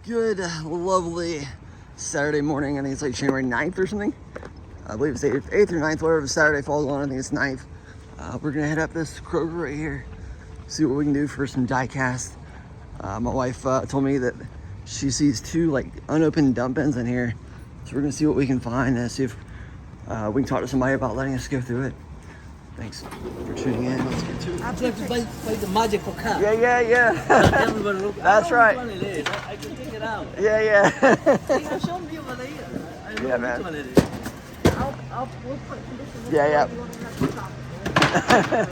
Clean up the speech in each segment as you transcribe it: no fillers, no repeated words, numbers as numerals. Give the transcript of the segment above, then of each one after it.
Good, lovely Saturday morning. I think it's like January 9th or something. I believe it's 8th or 9th, whatever Saturday falls on. I think it's 9th. We're gonna head up this Kroger right here, see what we can do for some diecast. My wife told me that she sees 2 like unopened dump bins in here. So we're gonna see what we can find and see if we can talk to somebody about letting us go through it. Thanks for tuning in. Let's get to it. I have to play the magical card. Yeah. Everybody look. That's right. Which one it is. I can take it out. Yeah. Hey, show me over there. I know Yeah, man. which one it is. We'll put conditions in Yeah. You want to have to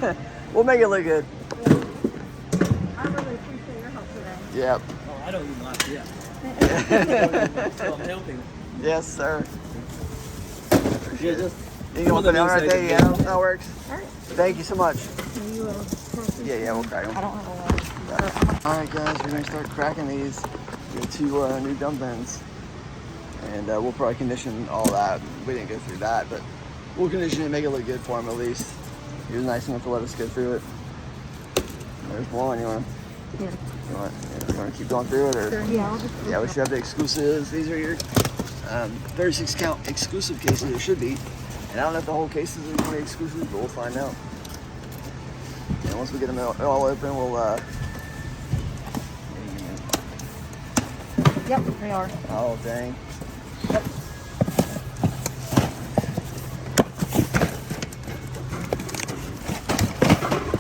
talk. We'll make it look good. I really appreciate your help today. Yep. Oh, I don't even want to. Yeah. So I'm helping. Yes, sir. Yeah, just. You can open it right there. Yeah, that works. All right. Thank you so much. You will proceed. Yeah, we'll crack them. I don't have a lot. All right, guys, we're gonna start cracking these. We got 2 new dump bins, and we'll probably condition all that. We didn't go through that, but we'll condition it, make it look good for him at least. He was nice enough to let us go through it. There's one. You want to keep going through it, or? Sure, yeah, I'll just. Yeah, we should have the exclusives. These are your 36 count exclusive cases. It should be. And I don't know if the whole cases are going to be exclusive, but we'll find out. And once we get them all open, we'll. Yep, they are. Oh, dang. Yep.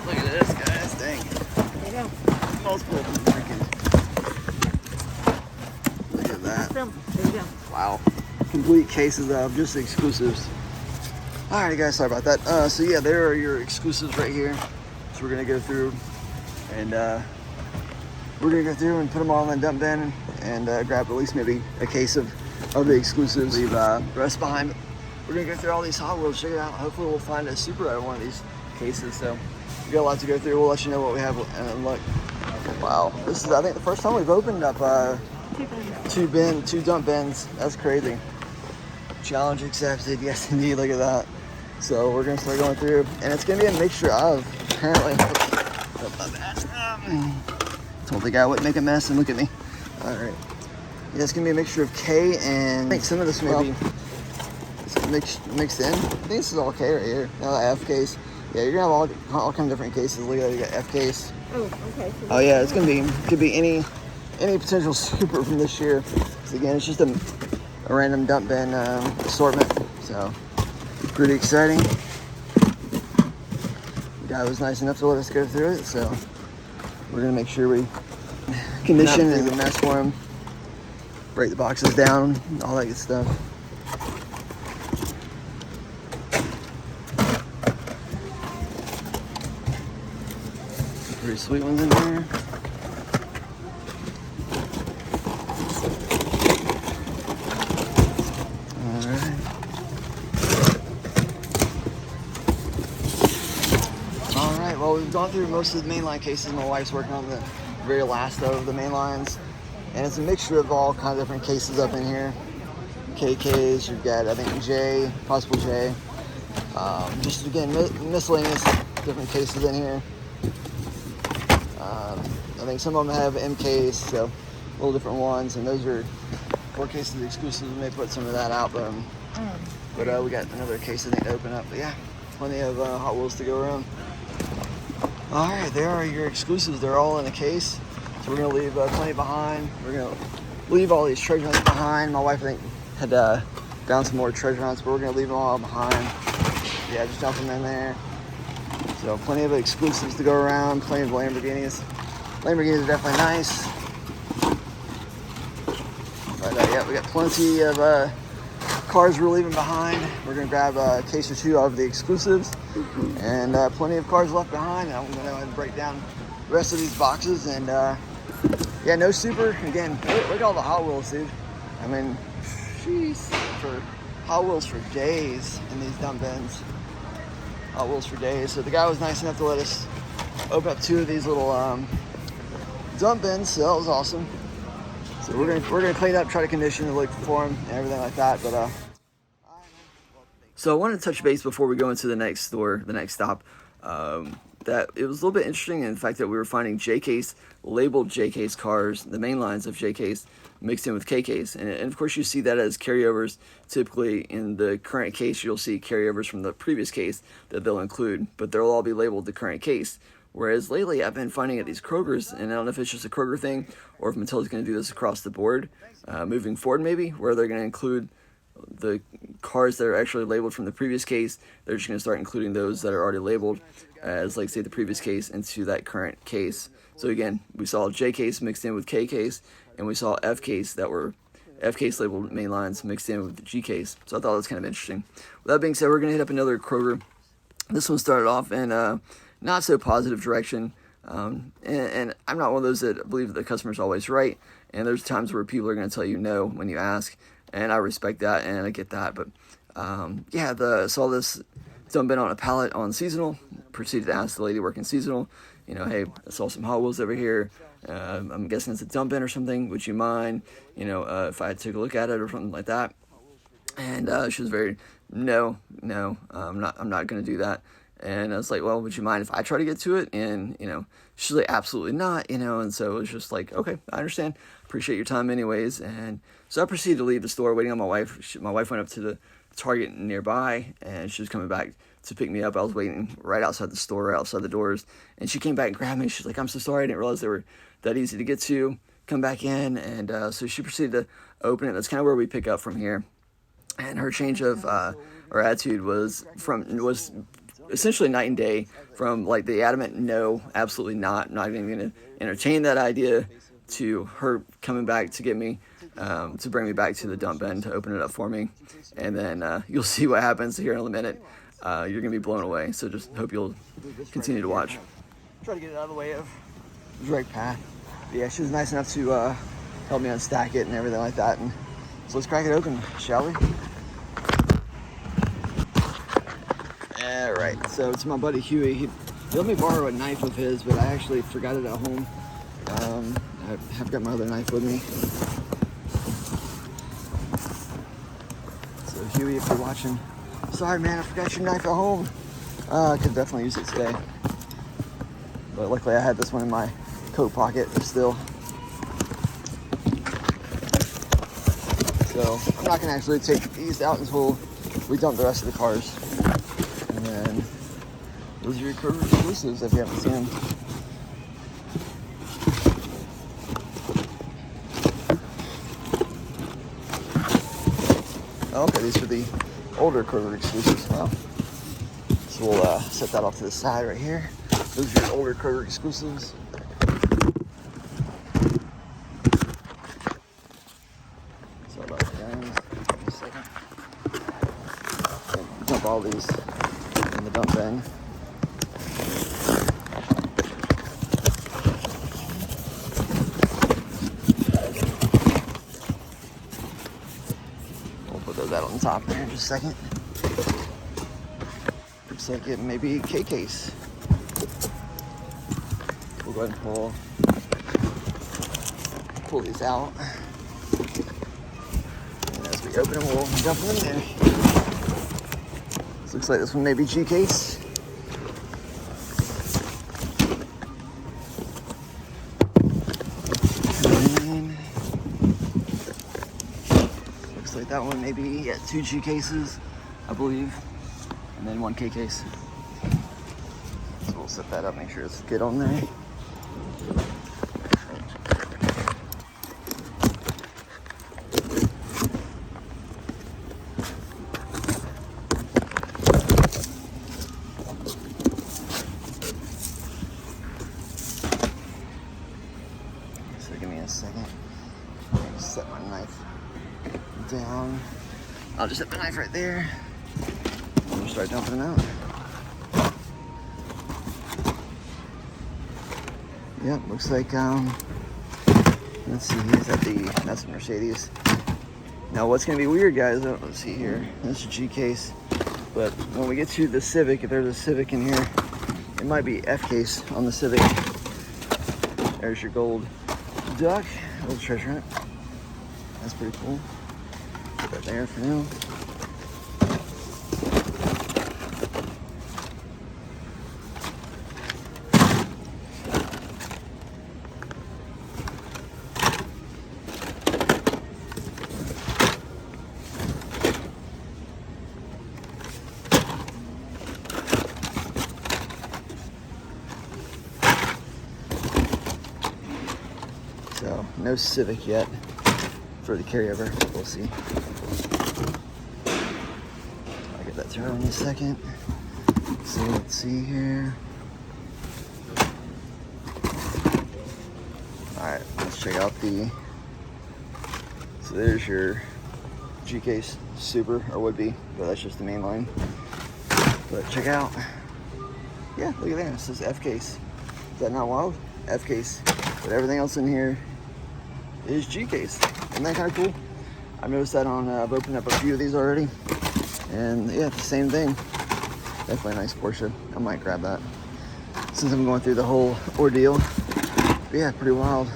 Look at this, guys. Dang. There you go. Multiple freaking. Look at that. There you go. Wow. Complete cases of just exclusives. Alright, guys, sorry about that. So yeah, there are your exclusives right here. So we're gonna go through and we're gonna go through and put them all in the dump bin and grab at least maybe a case of the exclusives. Leave the rest behind. We're gonna go through all these Hot Wheels, check it out. Hopefully we'll find a Super out of one of these cases. So we got a lot to go through. We'll let you know what we have. And look, wow, this is I think the first time we've opened up 2 dump bins. That's crazy. Challenge accepted. Yes, indeed. Look at that. So we're gonna start going through, and it's gonna be a mixture of apparently. Told the guy I wouldn't make a mess, and look at me. All right. Yeah, it's gonna be a mixture of K and I think some of this may be mixed in. I think this is all K right here. Now the F case. Yeah, you're gonna have all kind of different cases. Look at that. You got F case. Oh, okay. Oh yeah, it's gonna be could be any potential Super from this year. So again, it's just a random dump bin assortment. So. Pretty exciting. The guy was nice enough to let us go through it, so we're gonna make sure we condition and the mess for him, break the boxes down, all that good stuff. Some pretty sweet ones in there. Well, we've gone through most of the mainline cases. My wife's working on the very last of the mainlines. And it's a mixture of all kinds of different cases up in here. KKs, you've got, I think, J, possible J. Just, again, miscellaneous different cases in here. I think some of them have MKs, so little different ones. And those are 4 cases of exclusives. We may put some of that out, but we got another case I think to open up. But yeah, plenty of Hot Wheels to go around. All right, there are your exclusives. They're all in a case. So we're gonna leave plenty behind. We're gonna leave all these treasure hunts behind. My wife, I think, had found some more treasure hunts, but we're gonna leave them all behind. Yeah, just dump them in there. So plenty of exclusives to go around, plenty of Lamborghinis. Lamborghinis are definitely nice. But yeah, we got plenty of cars we're leaving behind. We're gonna grab a case or 2 of the exclusives. And plenty of cars left behind. And I'm gonna go ahead and break down the rest of these boxes. And yeah, no Super. Again, look at all the Hot Wheels, dude. I mean, jeez, for Hot Wheels for days in these dump bins. Hot Wheels for days. So the guy was nice enough to let us open up 2 of these little dump bins. So that was awesome. So we're gonna clean up, try to condition the look for him and everything like that. But So I wanted to touch base before we go into the next store, the next stop. that it was a little bit interesting in the fact that we were finding J-case, labeled J-case cars, the main lines of J-case, mixed in with K-case. And of course you see that as carryovers. Typically in the current case, you'll see carryovers from the previous case that they'll include, but they'll all be labeled the current case. Whereas lately I've been finding at these Krogers, and I don't know if it's just a Kroger thing or if Mattel's going to do this across the board, moving forward maybe, where they're going to include the cars that are actually labeled from the previous case. They're just going to start including those that are already labeled as, like, say, the previous case into that current case. So again, we saw J case mixed in with K case, and we saw F case that were F case labeled main lines mixed in with the G case. So I thought that was kind of interesting. With that being said, we're going to hit up another Kroger. This one started off in not so positive direction. And I'm not one of those that believe that the customer's always right. And there's times where people are going to tell you no when you ask. And I respect that and I get that. But saw this dump bin on a pallet on seasonal. Proceeded to ask the lady working seasonal, hey, I saw some Hot Wheels over here. I'm guessing it's a dump bin or something. Would you mind, if I took a look at it or something like that? And she was very, no, I'm not going to do that. And I was like, well, would you mind if I try to get to it? And, she's like, absolutely not, and so it was just like, okay, I understand. Appreciate your time anyways. And so I proceeded to leave the store waiting on my wife. My wife went up to the Target nearby, and she was coming back to pick me up. I was waiting right outside the store, right outside the doors. And she came back and grabbed me. She's like, I'm so sorry. I didn't realize they were that easy to get to. Come back in. And so she proceeded to open it. That's kind of where we pick up from here. And her change of, or attitude was essentially night and day, from like the adamant no, absolutely not even going to entertain that idea, to her coming back to get me, to bring me back to the dump bin to open it up for me. And then you'll see what happens here in a minute. You're going to be blown away. So just hope you'll continue to watch. Try to get it out of the way of the direct path. But yeah, she was nice enough to help me unstack it and everything like that. And so let's crack it open, shall we? Alright, so it's my buddy Huey. He let me borrow a knife of his, but I actually forgot it at home. I have got my other knife with me. So Huey, if you're watching, sorry man, I forgot your knife at home. I could definitely use it today. But luckily I had this one in my coat pocket still. So I'm not gonna actually take these out until we dump the rest of the cars. And then those are your Kroger Exclusives if you haven't seen them. Oh, okay, these are the older Kroger Exclusives. Wow. So we'll set that off to the side right here. Those are your older Kroger Exclusives. Sorry about that, guys. Just a second. And dump all these in the dump bin. That on top there in just a second. Looks like it may be a K case. We'll go ahead and pull these out. And as we open them, we'll dump them in there. This looks like this one may be G case. Like that one maybe at 2 G cases, I believe, and then 1 K case. So we'll set that up, make sure it's good on there. So give me a second. I'm gonna set my knife down. I'll just set the knife right there. We'll start dumping them out. Yep, looks like let's see, that's a Mercedes. Now what's gonna be weird, guys, let's see here. This is a G case. But when we get to the Civic, if there's a Civic in here, it might be F case on the Civic. There's your gold duck, little treasure hunt. That's pretty cool. Put that there for now. So no Civic yet for the carryover. We'll see. I'll get that turned in a second. So let's see here. Alright, let's check out the, so there's your G-Case Super, or would be, but that's just the main line. But check out, yeah, look at that, it says F-Case. Is that not wild? F-Case. But everything else in here is G-Case. Isn't that kind of cool? I've noticed that on, I've opened up a few of these already. And yeah, the same thing. Definitely a nice Porsche. I might grab that. Since I'm going through the whole ordeal. But yeah, pretty wild.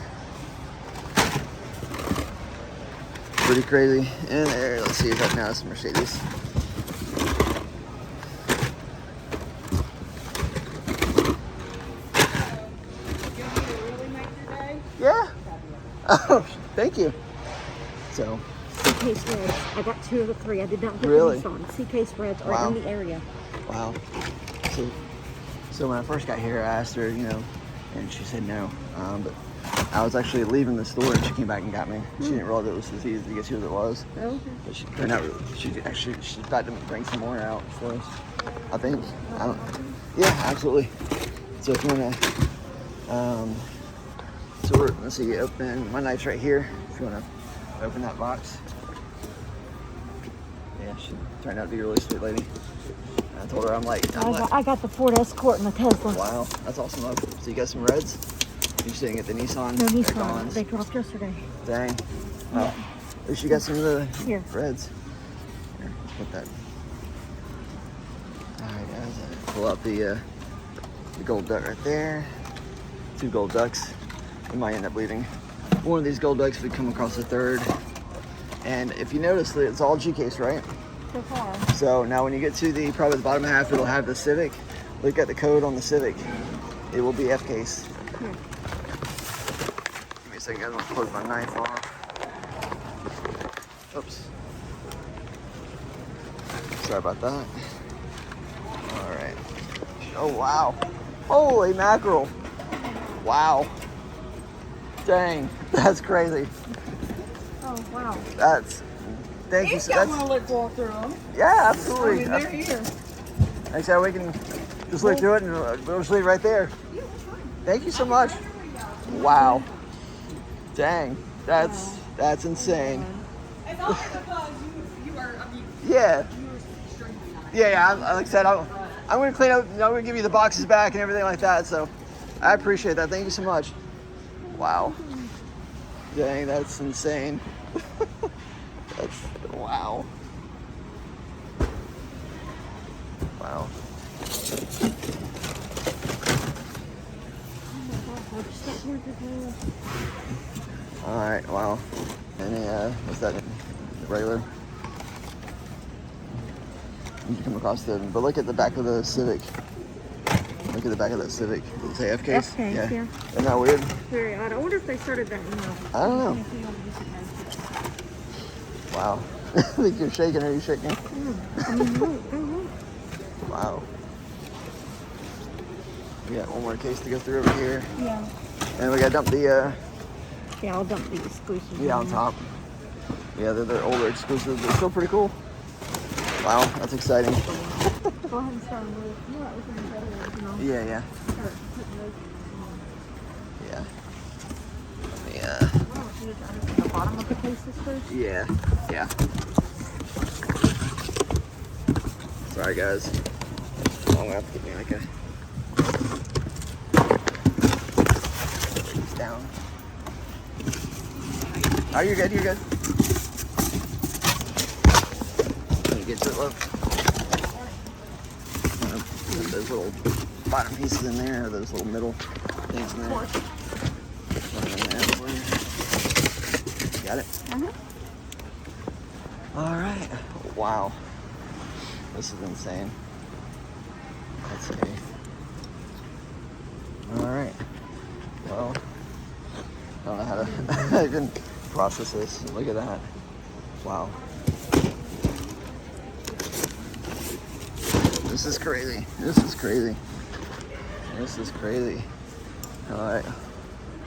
Pretty crazy. And there, let's see if that now is a Mercedes. Yeah. Oh, thank you. So. C-Case Reds. I got 2 of the 3. I did not get Really? the Nissan. C-Case Reds are Wow. in the area. Wow. So when I first got here, I asked her, you know, and she said no. But I was actually leaving the store and she came back and got me. She didn't realize it was as easy to get to as it was. Okay. But she, or not really. She's about to bring some more out for us. I think. I don't. Yeah, absolutely. So if you wanna, so let's see. Open my knife's right here. If you wanna open that box. Yeah, she turned out to be a really sweet lady. I told her I got the Ford Escort and the Tesla. Wow, that's awesome. So you got some reds? You just didn't get the Nissan? No They're Nissan. gone. They dropped yesterday. Dang. Well, at least you got some of the Here. reds. Here, put that. Alright guys, I pull out the gold duck right there. 2 gold ducks. We might end up leaving one of these gold ducks if we come across the 3rd. And if you notice, it's all G-Case, right? So far. So now when you get to probably the bottom half, it'll have the Civic. Look at the code on the Civic. It will be F-Case. Here. Give me a second, guys. I'm gonna close my knife off. Oops. Sorry about that. All right. Oh, wow. Holy mackerel. Wow. Dang, that's crazy. Oh, wow. Thank you. I want to look walk through them. Yeah, absolutely. They're here. Thanks, we can just look through it and we'll just leave it right there. Thank you so much. Wow. Dang, that's insane. It's all because you are, I mean, Yeah. you were extremely nice. Yeah, like I said, I'm going to clean up, I'm going to give you the boxes back and everything like that, so I appreciate that. Thank you so much. Wow. Dang, that's insane. That's, wow. Wow. All right, wow. Any, what's that, regular? You come across but look at the back of the Civic. Look at the back of that Civic. Does it say F-Case? F-Case, yeah. Isn't that weird? Very odd. I wonder if they started that now. I don't know. Wow. I think you're shaking. Are you shaking? I mean, look, go look. Wow. We got one more case to go through over here. Yeah. And we got to dump the, Yeah, I'll dump the exclusives. yeah, on top. Yeah, they're older exclusives. They're still pretty cool. Wow, that's exciting. Go ahead and start with it. You know, opening better, you know. Yeah. Start putting those. Yeah. What else should I do? The bottom of the cases first? Yeah. Sorry, guys. I'm gonna have to get me like a. Put these down. Oh, you're good. Let me get to it, love. Put those little bottom pieces in there, or those little middle things in there. Put them in there for you. Got it? All right. Wow. This is insane. Let's see. All right. Well, I don't know how to even process this. Look at that. Wow. This is crazy. All right.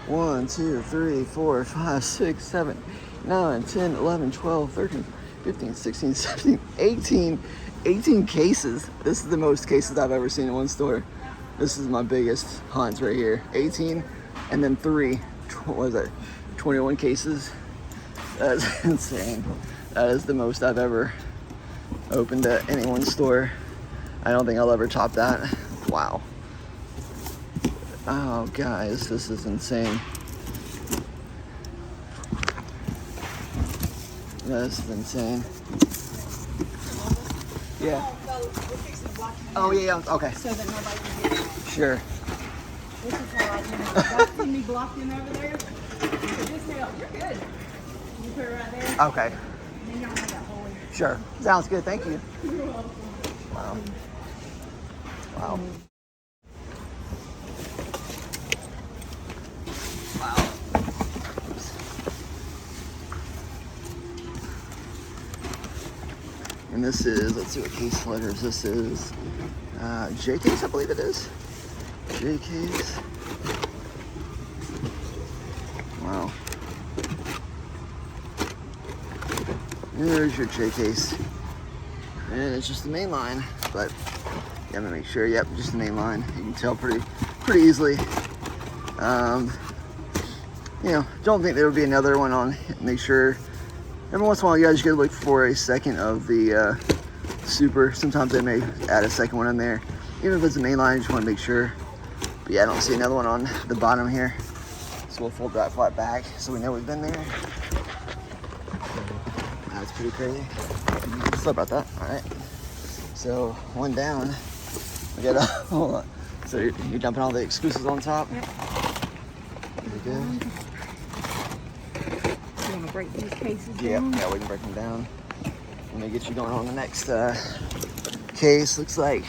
1, 2, 3, 4, 5, 6, 7, 9, 10, 11, 12, 13, 15, 16, 17, 18. 18 cases. This is the most cases I've ever seen in one store. This is my biggest hunt right here. 18 and then 3. What was it? 21 cases. That's insane. That is the most I've ever opened at any one store. I don't think I'll ever top that. Wow. Oh, guys, this is insane. This is insane. Yeah. Oh, yeah, okay. So that nobody can get it. Sure. This is how I do it. Y'all see me blocked in over there? So just now, you're good. You put it right there. Okay. And then y'all have that hole in there. Sure. Sounds good. Thank you. You're welcome. Wow. Wow. Wow. And this is, let's see what case letters this is. J case, I believe it is. J case. Wow. There's your J case. And it's just the main line, but you have to make sure, yep, just the main line. You can tell pretty easily. You know, don't think there will be another one on. Make sure, every once in a while you guys gotta look for a second of the super. Sometimes they may add a second one in there. Even if it's a main line, you just wanna make sure. But yeah, I don't see another one on the bottom here. So we'll fold that flat back so we know we've been there. That's pretty crazy. Sorry about that. All right. So one down. We got hold on. So you're dumping all the exclusives on top. Yep. Very good. You want to break these cases Yep. down? Yeah, we can break them down. Let me get you going on the next case. Looks like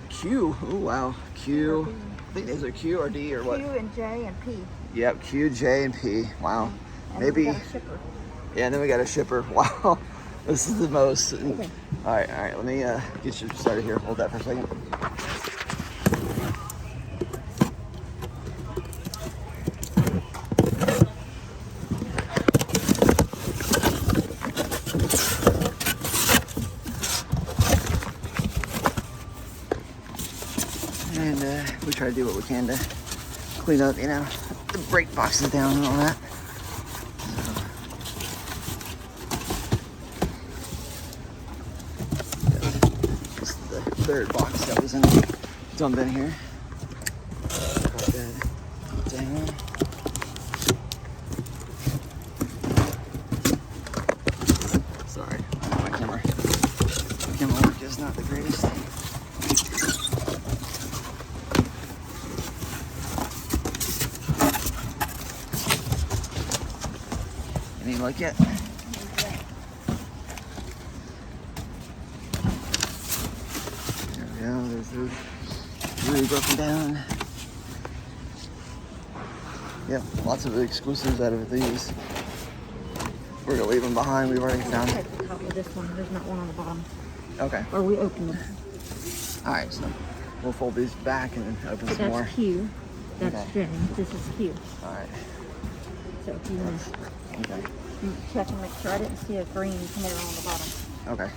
Q. Oh wow, Q. I think these are Q or D or what? Q and J and P. Yep, Q, J, and P. Wow. And Maybe. we got a shipper. Yeah, and then we got a shipper. Wow. This is the most. Okay. All right. Let me get you started here. Hold that for a second. And we try to do what we can to clean up, you know, the brake boxes down and all that. This is the third box that was in dump in here. Pop that down. Sorry, my camera work is not the greatest. Any luck yet? There we go. There's the three broken down. Yep, lots of exclusives out of these. We're gonna leave them behind. We've already found. Take the top of this one. There's not one on the bottom. Okay. Or we open them. All right. So we'll fold these back and then open So some more. that's Q. That's Okay. J. This is Q. All right. So if you want Okay. to check and make sure I didn't see a green tomato on the bottom. Okay.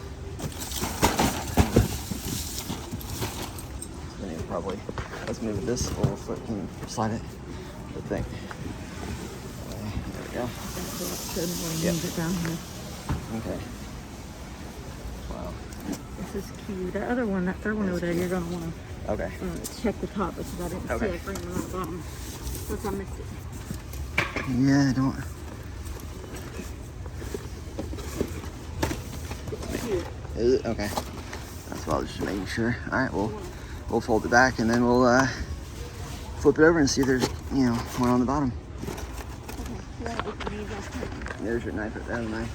So then you probably, let's move this a little foot. Can you slide it? Good thing. Okay, there we go. So we'll Yep. move it down here. Okay. Wow. This is Q. That other one, that third one over there, you're going to want to Okay. check the top because I didn't Okay. see a green one on the bottom. Plus I missed it. Yeah, I don't. Q. Is it? Okay. That's what I was just making sure. All right, we'll fold it back and then we'll flip it over and see if there's, you know, one on the bottom. Okay. Yeah, if you need that. There's your knife. There's a knife.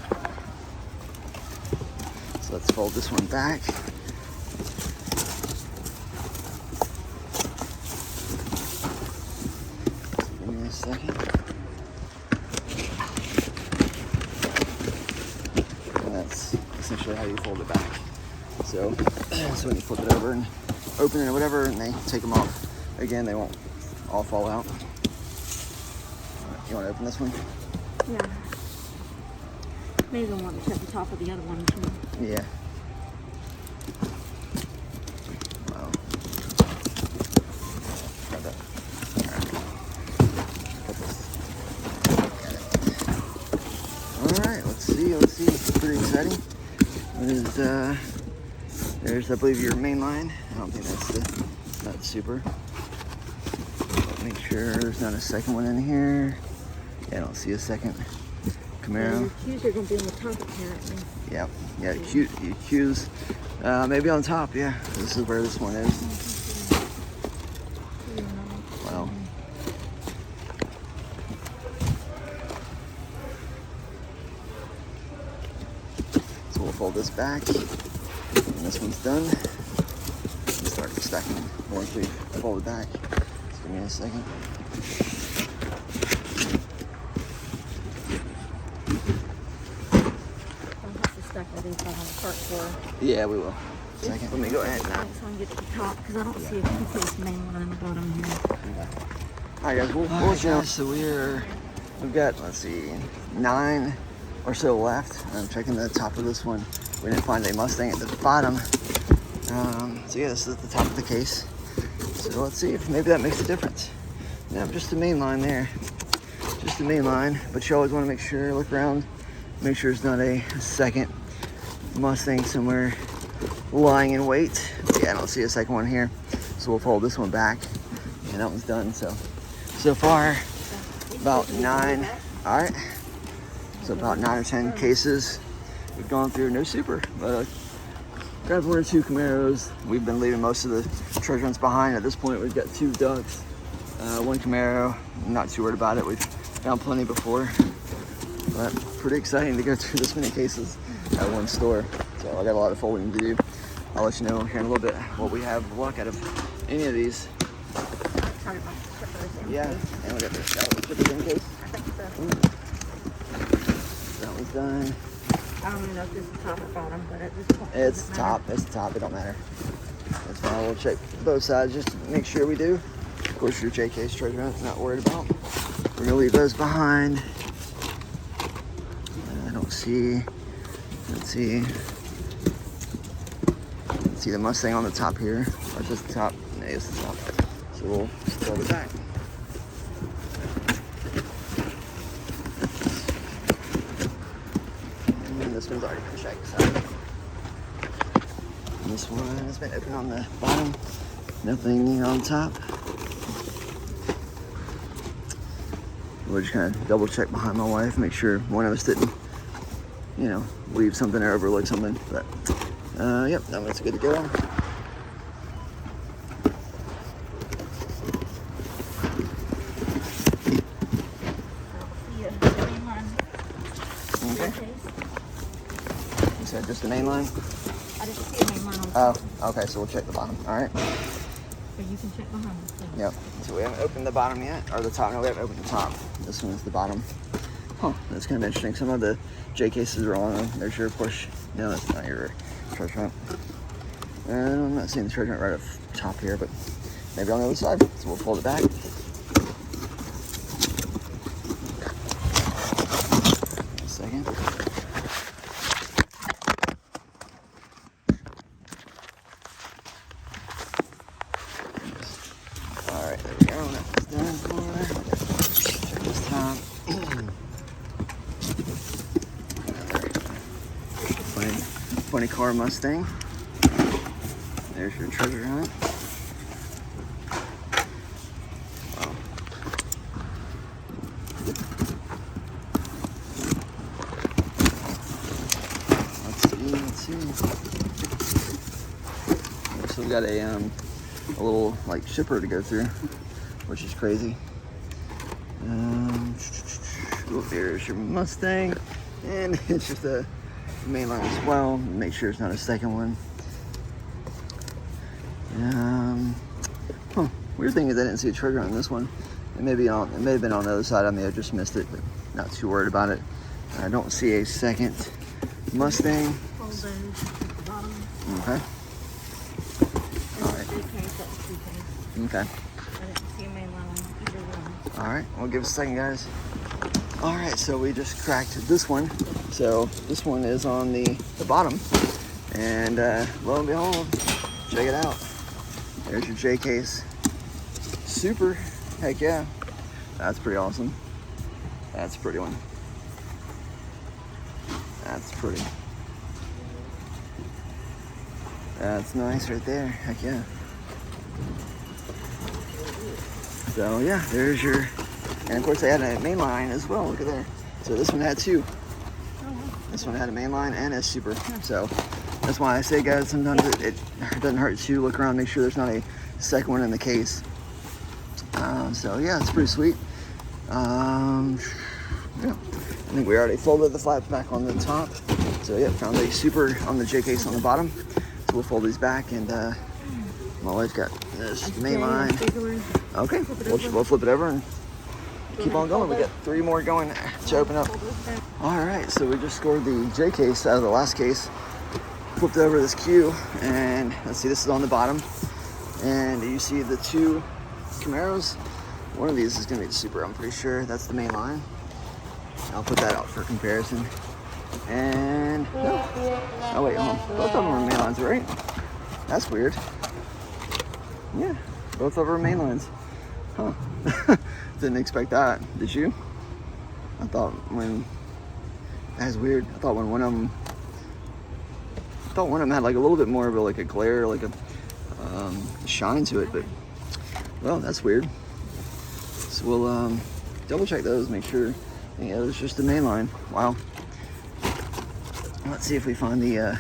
So let's fold this one back. Give me a second. And that's essentially how you fold it back. So when you flip it over and open it or whatever, and they take them off again, they won't all fall out. You want to open this one? Yeah. Maybe I want to check the top of the other one too. Yeah. Wow. Got that. All right. Let's see. It's pretty exciting. What is there's, I believe, your main line. I don't think that's not super. Make sure there's not a second one in here. Yeah, I don't see a second Camaro. Your cues are going to be on the top apparently. Yeah, cues. Maybe on top, yeah. This is where this one is. Wow. So we'll fold this back. And this one's done. We'll start stacking once we fold it back. Just give me a second. Yeah, we will. Second. Let me go ahead now. So I can get to the top because I don't see a piece main line on the bottom here. Alright guys, we'll jump. So we've got, let's see, 9 or so left. I'm checking the top of this one. We didn't find a Mustang at the bottom. So yeah, this is at the top of the case. So let's see if maybe that makes a difference. Yeah, just the main line there. Just the main line. But you always want to make sure, look around, make sure it's not a second Mustang somewhere lying in wait. Yeah, I don't see a second one here. So we'll fold this one back. And that one's done. So far, about 9. All right. So about 9 or 10 cases we've gone through. No super, but grabbed 1 or 2 Camaros. We've been leaving most of the treasure hunts behind. At this point, we've got 2 ducks, 1 Camaro. I'm not too worried about it. We've found plenty before, but pretty exciting to go through this many cases at one store. So I got a lot of folding to do. I'll let you know here in a little bit what we have luck out of any of these. Yeah, and we got this shippers in case. I think so. That one's done. I don't even know if this is top or bottom, but at this point, It's top. It's top. It don't matter. That's fine. We'll check both sides just to make sure we do. Of course, your JK's treasure hunt's not worried about. We're gonna leave those behind. I don't see. Let's see. Let's see the Mustang on the top here. Or is this the top? No, it's the top. So we'll fold it back. And this one's already been checked. So. And this one has been open on the bottom. Nothing on top. We're just gonna double check behind my wife, make sure one of us didn't, leave something or overlook something. But yep, that one's good to go. Okay. You said just the main line? I didn't see a main line on top. Oh, okay, so we'll check the bottom. All right. But you can check behind this thing. Yep. So we haven't opened the bottom yet, or the top. No, we haven't opened the top. This one's the bottom. Huh, that's kind of interesting. Some of the J cases are on. There's your push. No, that's not your treasure hunt. I'm not seeing the treasure hunt right up top here, but maybe on the other side. So we'll fold it back. A second. All right, there we go. That was done for. Check this top. 20 car Mustang. There's your treasure hunt. Wow. Let's see. So we got a little like shipper to go through, which is crazy. There's your Mustang, and it's just a main line as well. Make sure it's not a second one. Weird thing is I didn't see a trigger on this one. It may have been on the other side. I may have just missed it, but not too worried about it. I don't see a second Mustang. Fold those at the bottom. Okay. All right. Okay. Okay. I didn't see a main line on either one. All right. We'll give it a second, guys. All right, so we just cracked this one. So this one is on the bottom, and lo and behold, check it out. There's your J case. Super, heck yeah. That's pretty awesome. That's a pretty one. That's pretty. That's nice right there, heck yeah. So yeah, there's your, and of course they had a mainline as well, look at there. So this one had two. This one had a mainline and a super. So that's why I say, guys, sometimes it doesn't hurt to look around, make sure there's not a second one in the case. So yeah, it's pretty sweet. Yeah, I think we already folded the flaps back on the top. So yeah, found a super on the J case on the bottom. So we'll fold these back, and my wife got this mainline. Okay, we'll flip it over and keep on going. We got 3 more going to open up. All right, so we just scored the J case out of the last case. Flipped over this Q, and let's see, this is on the bottom. And you see the 2 Camaros. One of these is gonna be the super, I'm pretty sure. That's the main line. I'll put that out for comparison. And, oh wait, hold on. Both of them are main lines, right? That's weird. Yeah, both of them are main lines. Huh. Didn't expect that, did you? I thought that's weird. I thought one of them had like a little bit more of a glare, like a shine to it, but well, that's weird. So we'll double check those, make sure. Yeah, it was just the main line. Wow. Let's see if we find the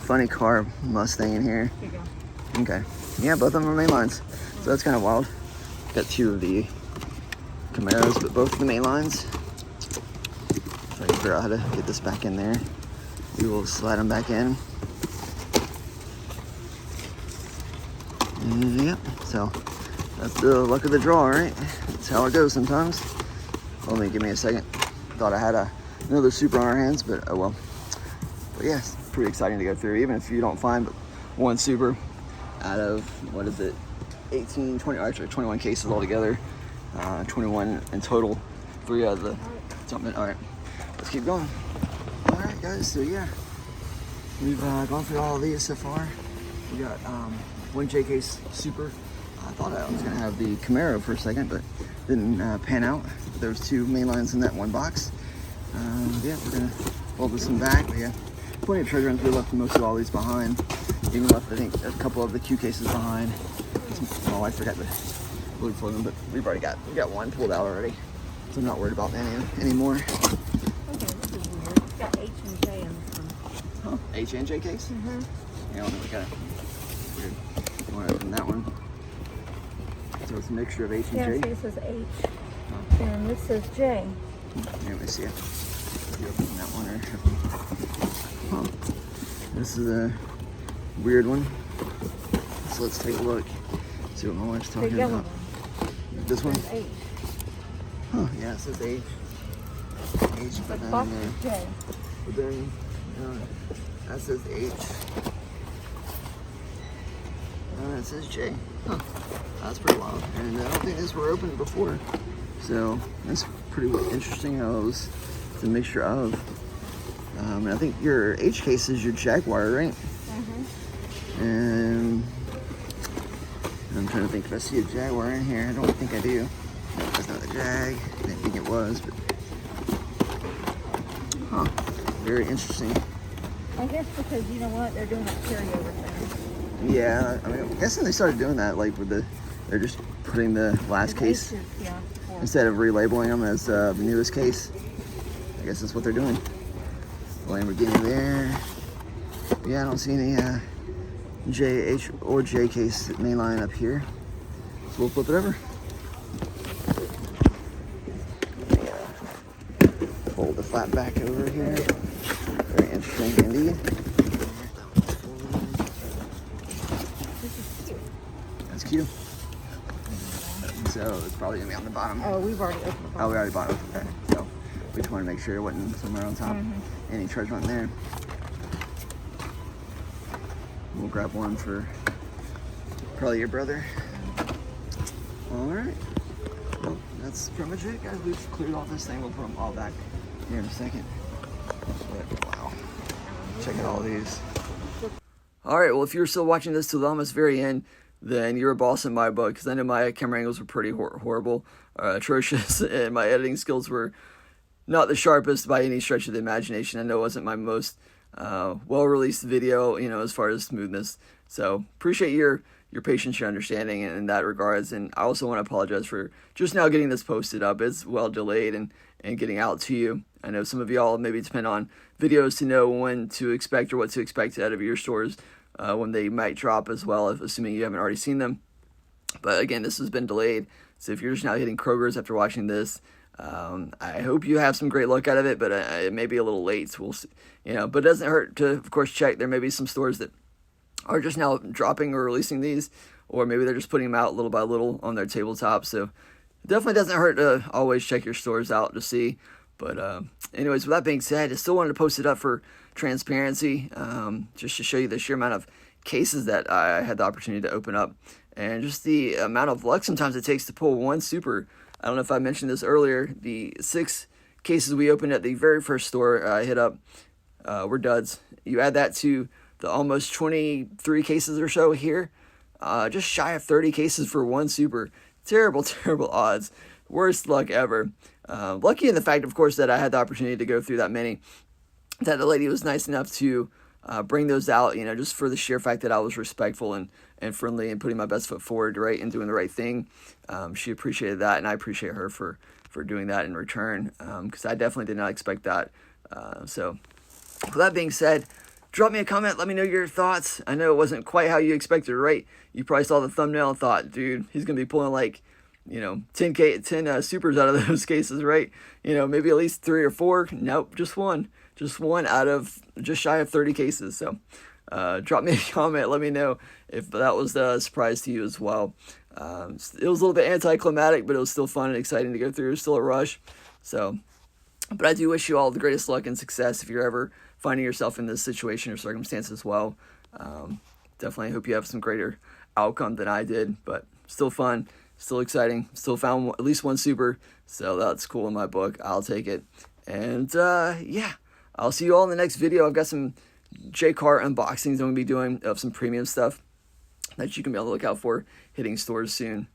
funny car Mustang in here. Here you go. Okay. Yeah, both of them are main lines. So that's kind of wild. Got 2 of the Camaros, but both of the main lines. Try to figure out how to get this back in there. We will slide them back in. And yep, so that's the luck of the draw, right? That's how it goes sometimes. Only give me a second. Thought I had another super on our hands, but oh well. But yeah, it's pretty exciting to go through, even if you don't find but one super out of, what is it, 18, 20, actually 21 cases altogether. 21 in total, 3 out of the something. All right, let's keep going. All right, guys, so yeah, we've gone through all of these so far. We got 1 J case super. I thought I was gonna have the Camaro for a second, but didn't pan out. There was 2 main lines in that one box. Yeah, we're gonna fold this one back. But yeah, plenty of treasure runs. We left most of all these behind. Even left, I think, a couple of the Q cases behind. My wife forgot to look for them, but we got 1 pulled out already, so I'm not worried about any anymore. Okay, this is weird. It's got H and J in this one. Huh? H and J case? Mm-hmm. Yeah, I think weird. You want to open that one? So it's a mixture of H and Yeah, J? see, it says H. Oh. And this says J. Here, let me see it. You open that one or... Huh. This is a weird one. So let's take a look. See what my wife's The talking yellow about. one. This one? Says H. Huh, yeah, it says H. H, but The box then, is J. but then, that says H. That says J. Huh. That's pretty wild. And I don't think these were opened before. So that's pretty interesting how those, it's a mixture of. And I think your H case is your Jaguar, right? Mm-hmm. And I'm trying to think if I see a Jaguar in here. I don't think I do. No, that's not the Jag. I didn't think it was, but huh. Very interesting. I guess because, you know what, they're doing that carryover thing. Yeah, I mean, I'm guessing they started doing that, like with they're just putting the last The case H's, yeah, for- instead of relabeling them as the newest case. I guess that's what they're doing. Lamborghini there. Yeah, I don't see any J, H, or J case mainline up here. So we'll flip it over. Fold the flap back over here. Very interesting indeed. This is cute. That's cute. So it's probably gonna be on the bottom. Oh, we've already opened the box. Oh, we already bought it. Okay. So we just want to make sure it wasn't somewhere on top. Any treasure on there. We'll grab one for probably your brother. All right. Well, that's pretty much it, guys. We've cleared off this thing. We'll put them all back here in a second. But, wow. Check out all these. All right, well, if you're still watching this till the almost very end, then you're a boss in my book, because I know my camera angles were pretty horrible, atrocious, and my editing skills were not the sharpest by any stretch of the imagination. I know it wasn't my most well-released video, you know, as far as smoothness. So appreciate your patience, your understanding in that regards. And I also want to apologize for just now getting this posted up. It's well delayed and getting out to you. I know some of y'all maybe depend on videos to know when to expect or what to expect out of your stores when they might drop as well, assuming you haven't already seen them. But again, this has been delayed. So if you're just now hitting Kroger's after watching this, I hope you have some great luck out of it, but it may be a little late, so we'll see. You know, but it doesn't hurt to, of course, check. There may be some stores that are just now dropping or releasing these, or maybe they're just putting them out little by little on their tabletop. So it definitely doesn't hurt to always check your stores out to see. But anyways, with that being said, I still wanted to post it up for transparency, just to show you the sheer amount of cases that I had the opportunity to open up, and just the amount of luck sometimes it takes to pull one super. I don't know if I mentioned this earlier. The 6 cases we opened at the very first store I hit up were duds. You add that to the almost 23 cases or so here, just shy of 30 cases for one super. Terrible, terrible odds. Worst luck ever. Lucky in the fact, of course, that I had the opportunity to go through that many, that the lady was nice enough to bring those out, you know, just for the sheer fact that I was respectful and friendly and putting my best foot forward, right, and doing the right thing. She appreciated that, and I appreciate her for doing that in return, because I definitely did not expect that. So with that being said, drop me a comment. Let me know your thoughts. I know it wasn't quite how you expected, right? You probably saw the thumbnail and thought, dude, he's going to be pulling like, you know, 10 supers out of those cases, right? You know, maybe at least 3 or 4. Nope, just one out of just shy of 30 cases. So drop me a comment. Let me know if that was a surprise to you as well. It was a little bit anticlimactic, but it was still fun and exciting to go through. It was still a rush. So, but I do wish you all the greatest luck and success if you're ever finding yourself in this situation or circumstance as well. Definitely hope you have some greater outcome than I did, but still fun, still exciting, still found at least one super, so that's cool in my book. I'll take it. And yeah, I'll see you all in the next video. I've got some J-Car unboxings I'm going to be doing of some premium stuff that you can be on the lookout for hitting stores soon.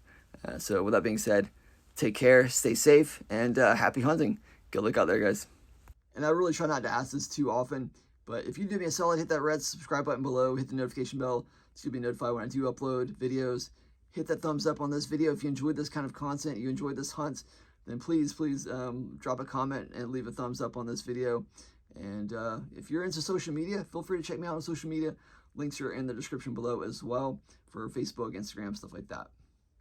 So with that being said, take care, stay safe, and happy hunting. Good luck out there, guys. And I really try not to ask this too often, but if you do me a solid, hit that red subscribe button below, hit the notification bell so you'll be notified when I do upload videos. Hit that thumbs up on this video if you enjoyed this kind of content, you enjoyed this hunt, then please drop a comment and leave a thumbs up on this video. And if you're into social media, feel free to check me out on social media. Links are in the description below as well for Facebook, Instagram, stuff like that.